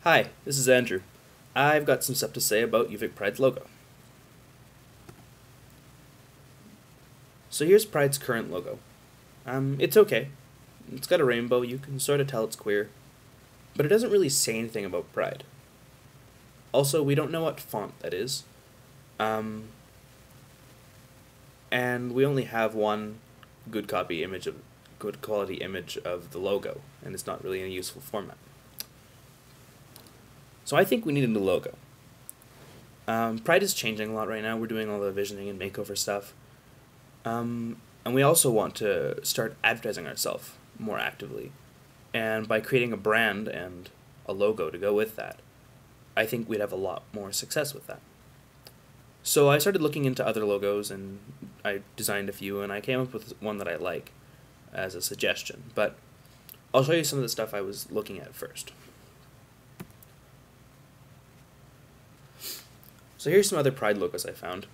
Hi, this is Andrew. I've got some stuff to say about UVic Pride's logo. So here's Pride's current logo. It's okay. It's got a rainbow, you can sort of tell it's queer, but it doesn't really say anything about Pride. Also, we don't know what font that is, and we only have one good quality image of the logo, and it's not really in a useful format. So I think we need a new logo. Pride is changing a lot right now. We're doing all the visioning and makeover stuff. And we also want to start advertising ourselves more actively. And by creating a brand and a logo to go with that, I think we'd have a lot more success with that. So I started looking into other logos and I designed a few and I came up with one that I like as a suggestion. But I'll show you some of the stuff I was looking at first. So here's some other Pride logos I found.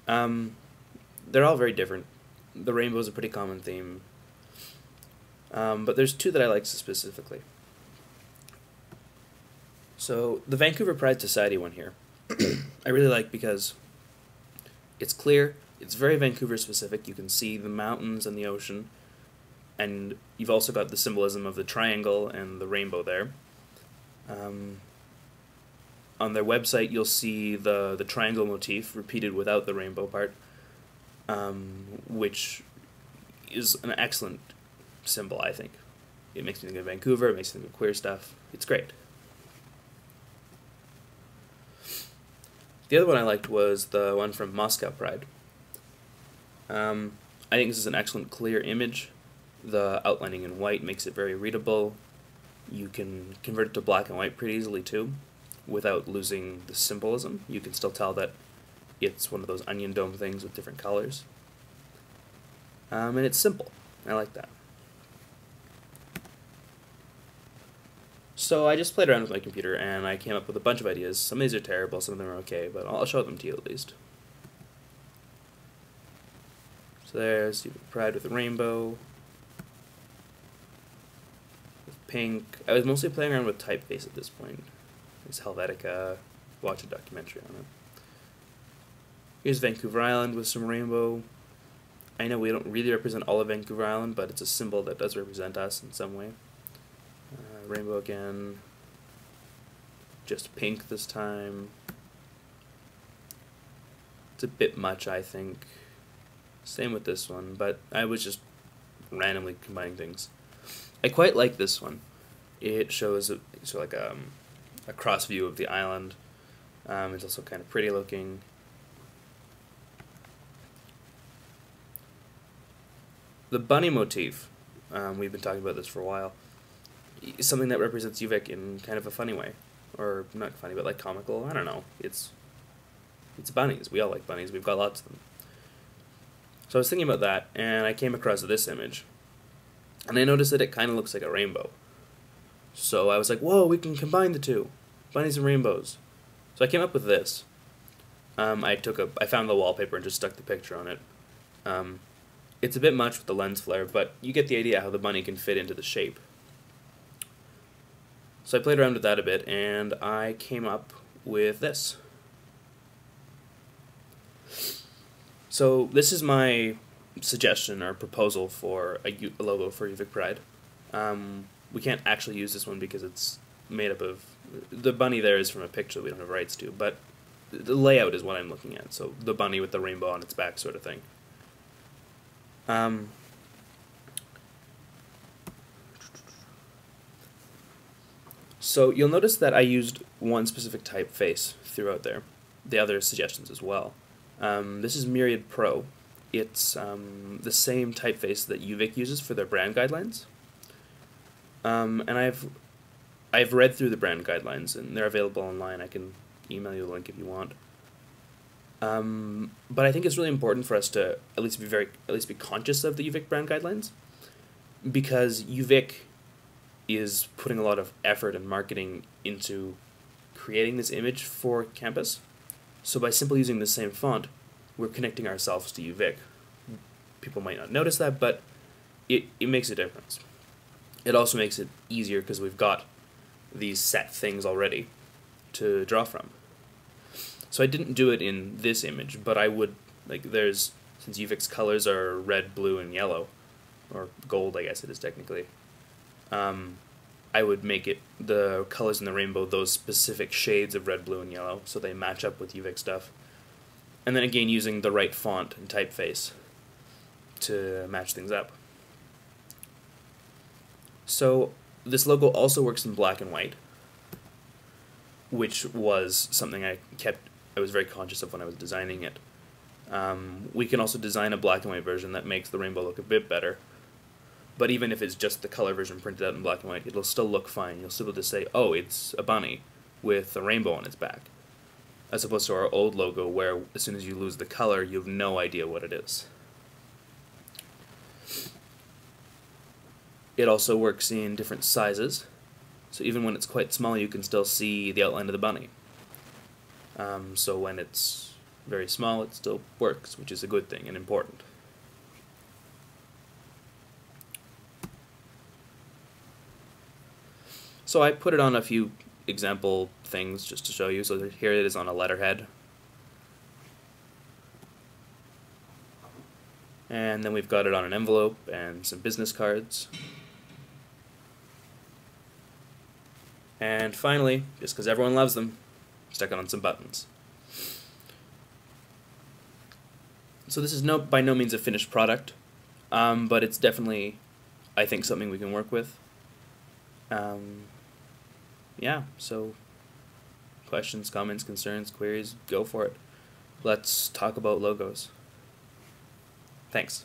They're all very different. The rainbow is a pretty common theme. But there's two that I like specifically. So the Vancouver Pride Society one here, I really like because it's clear, it's very Vancouver specific. You can see the mountains and the ocean, and you've also got the symbolism of the triangle and the rainbow there. On their website, you'll see the triangle motif repeated without the rainbow part, which is an excellent symbol, I think. It makes me think of Vancouver, it makes me think of queer stuff. It's great. The other one I liked was the one from Moscow Pride. I think this is an excellent clear image. The outlining in white makes it very readable. You can convert it to black and white pretty easily too, without losing the symbolism. You can still tell that it's one of those onion dome things with different colors. And it's simple. I like that. So I just played around with my computer and I came up with a bunch of ideas. Some of these are terrible, some of them are okay, but I'll show them to you at least. So there's Pride with a rainbow, with pink. I was mostly playing around with typeface at this point. There's Helvetica, watch a documentary on it. Here's Vancouver Island with some rainbow. I know we don't really represent all of Vancouver Island, but it's a symbol that does represent us in some way. Rainbow again, just pink this time. It's a bit much, I think. Same with this one, but I was just randomly combining things. I quite like this one. It shows like a cross view of the island. It's also kind of pretty looking. The bunny motif, we've been talking about this for a while, is something that represents UVic in kind of a funny way. Or not funny, but like comical. I don't know. It's bunnies. We all like bunnies. We've got lots of them. So I was thinking about that, and I came across this image. And I noticed that it kind of looks like a rainbow. So I was like, whoa, we can combine the two. Bunnies and rainbows. So I came up with this. I found the wallpaper and just stuck the picture on it. It's a bit much with the lens flare, but you get the idea how the bunny can fit into the shape. So I played around with that a bit, and I came up with this. So this is my suggestion or proposal for a logo for UVic Pride. We can't actually use this one because it's made up of... The bunny there is from a picture that we don't have rights to, but the layout is what I'm looking at. So the bunny with the rainbow on its back sort of thing. So you'll notice that I used one specific typeface throughout there. The other suggestions as well. This is Myriad Pro. It's the same typeface that UVic uses for their brand guidelines. And I've read through the brand guidelines, and they're available online. I can email you the link if you want. But I think it's really important for us to at least be conscious of the UVic brand guidelines, because UVic is putting a lot of effort and marketing into creating this image for campus. So by simply using the same font, we're connecting ourselves to UVic. People might not notice that, but it makes a difference. It also makes it easier because we've got these set things already to draw from. So I didn't do it in this image, but I would, like, since UVic's colors are red, blue, and yellow, or gold, I guess it is technically, I would make it, the colors in the rainbow, those specific shades of red, blue, and yellow, so they match up with UVic stuff. And then again, using the right font and typeface to match things up. So this logo also works in black and white, which was something I was very conscious of when I was designing it. We can also design a black and white version that makes the rainbow look a bit better. But even if it's just the color version printed out in black and white, it'll still look fine. You'll still be able to say, oh, it's a bunny with a rainbow on its back. As opposed to our old logo where as soon as you lose the color, you have no idea what it is. It also works in different sizes. So even when it's quite small, you can still see the outline of the bunny. So when it's very small, it still works, which is a good thing and important. So I put it on a few example things just to show you. So here it is on a letterhead. And then we've got it on an envelope and some business cards. And finally, just because everyone loves them, stuck it on some buttons. So this is by no means a finished product, but it's definitely, I think, something we can work with. Yeah, so questions, comments, concerns, queries, go for it. Let's talk about logos. Thanks.